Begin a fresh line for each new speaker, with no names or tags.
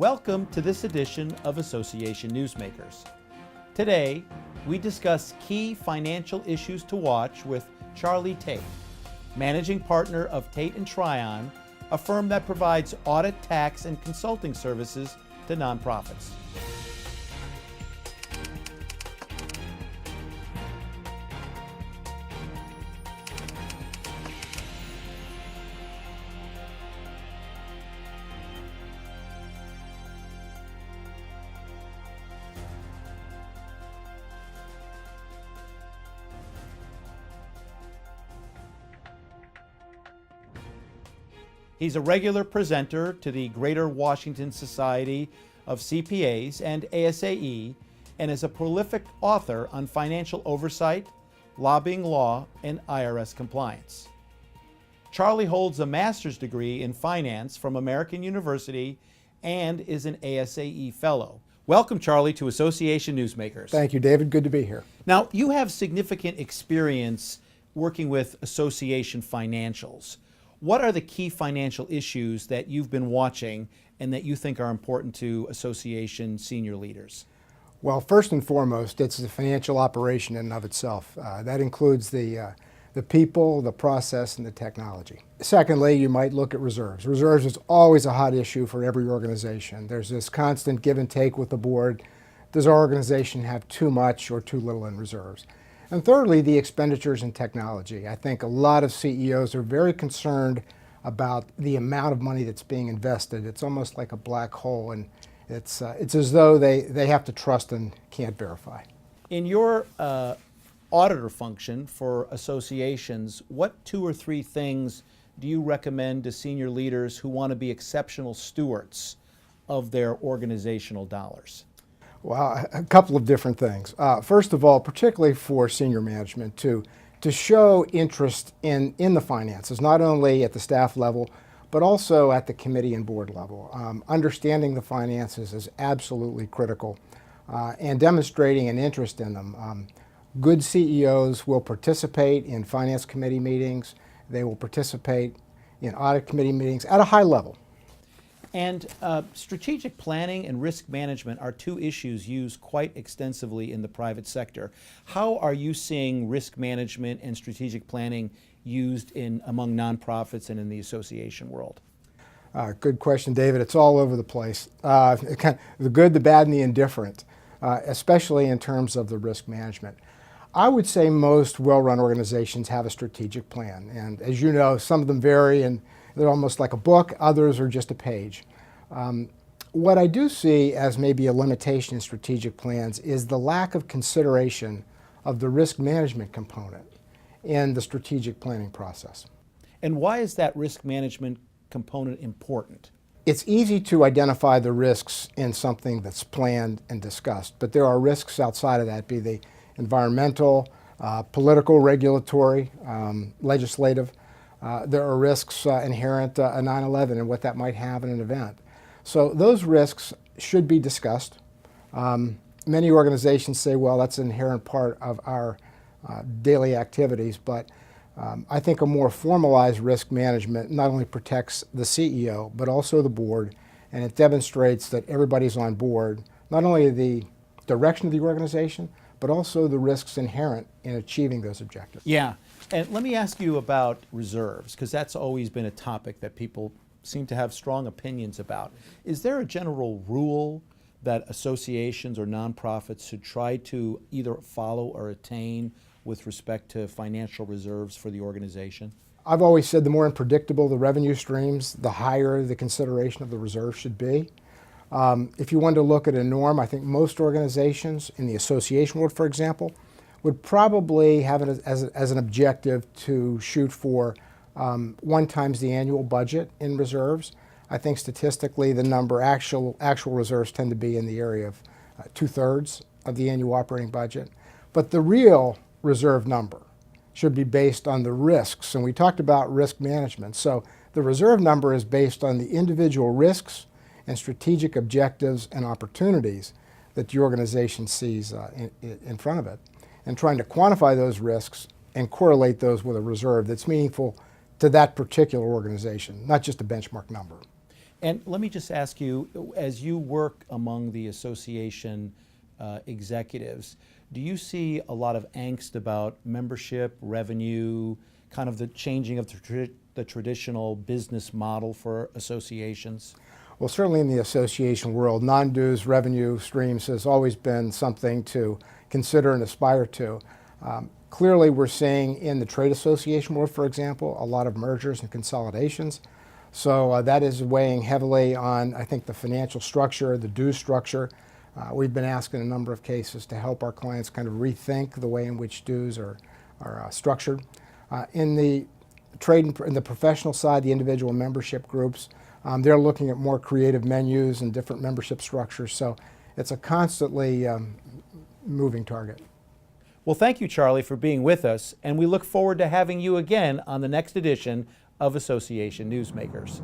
Welcome to this edition of Association Newsmakers. Today, we discuss key financial issues to watch with Charlie Tate, managing partner of Tate & Tryon, a firm that provides audit, tax, and consulting services to nonprofits. He's a regular presenter to the Greater Washington Society of CPAs and ASAE, and is a prolific author on financial oversight, lobbying law, and IRS compliance. Charlie holds a master's degree in finance from American University and is an ASAE fellow. Welcome, Charlie, to Association Newsmakers.
Thank you, David. Good to be here.
Now, you have significant experience working with association financials. What are the key financial issues that you've been watching and that you think are important to association senior leaders?
Well, first and foremost, it's the financial operation in and of itself. That includes the people, the process, and the technology. Secondly, you might look at reserves. Reserves is always a hot issue for every organization. There's this constant give and take with the board. Does our organization have too much or too little in reserves? And thirdly, the expenditures in technology. I think a lot of CEOs are very concerned about the amount of money that's being invested. It's almost like a black hole, and it's as though they have to trust and can't verify.
In your auditor function for associations, what 2 or 3 things do you recommend to senior leaders who want to be exceptional stewards of their organizational dollars?
Well, a couple of different things. First of all, particularly for senior management, to show interest in the finances, not only at the staff level, but also at the committee and board level. Understanding the finances is absolutely critical, and demonstrating an interest in them. Good CEOs will participate in finance committee meetings. They will participate in audit committee meetings at a high level.
And strategic planning and risk management are 2 issues used quite extensively in the private sector. How are you seeing risk management and strategic planning used among nonprofits and in the association world?
Good question, David. It's all over the place. The good, the bad, and the indifferent, especially in terms of the risk management. I would say most well-run organizations have a strategic plan. And as you know, some of them vary, and they're almost like a book. Others are just a page. What I do see as maybe a limitation in strategic plans is the lack of consideration of the risk management component in the strategic planning process.
And why is that risk management component important?
It's easy to identify the risks in something that's planned and discussed, but there are risks outside of that, be they environmental, political, regulatory, legislative. There are risks inherent in 9/11 and what that might have in an event. So those risks should be discussed. Many organizations say, well, that's an inherent part of our daily activities, but I think a more formalized risk management not only protects the CEO, but also the board, and it demonstrates that everybody's on board, not only the direction of the organization, but also the risks inherent in achieving those objectives.
Yeah. And let me ask you about reserves, because that's always been a topic that people seem to have strong opinions about. Is there a general rule that associations or nonprofits should try to either follow or attain with respect to financial reserves for the organization?
I've always said the more unpredictable the revenue streams, the higher the consideration of the reserve should be. If you wanted to look at a norm, I think most organizations in the association world, for example, would probably have it as an objective to shoot for 1 times the annual budget in reserves. I think statistically the number actual reserves tend to be in the area of 2/3 of the annual operating budget. But the real reserve number should be based on the risks, and we talked about risk management. So the reserve number is based on the individual risks and strategic objectives and opportunities that the organization sees in front of it, and trying to quantify those risks and correlate those with a reserve that's meaningful to that particular organization, not just a benchmark number.
And let me just ask you, as you work among the association executives, do you see a lot of angst about membership, revenue, kind of the changing of the traditional business model for associations?
Well, certainly in the association world, non-dues revenue streams has always been something to consider and aspire to. Clearly, we're seeing in the trade association world, for example, a lot of mergers and consolidations. So that is weighing heavily on, I think, the financial structure, the dues structure. We've been asked in a number of cases to help our clients kind of rethink the way in which dues are structured. In the trade and the professional side, the individual membership groups, they're looking at more creative menus and different membership structures. So it's a constantly moving target.
Well, thank you, Charlie, for being with us, and we look forward to having you again on the next edition of Association Newsmakers.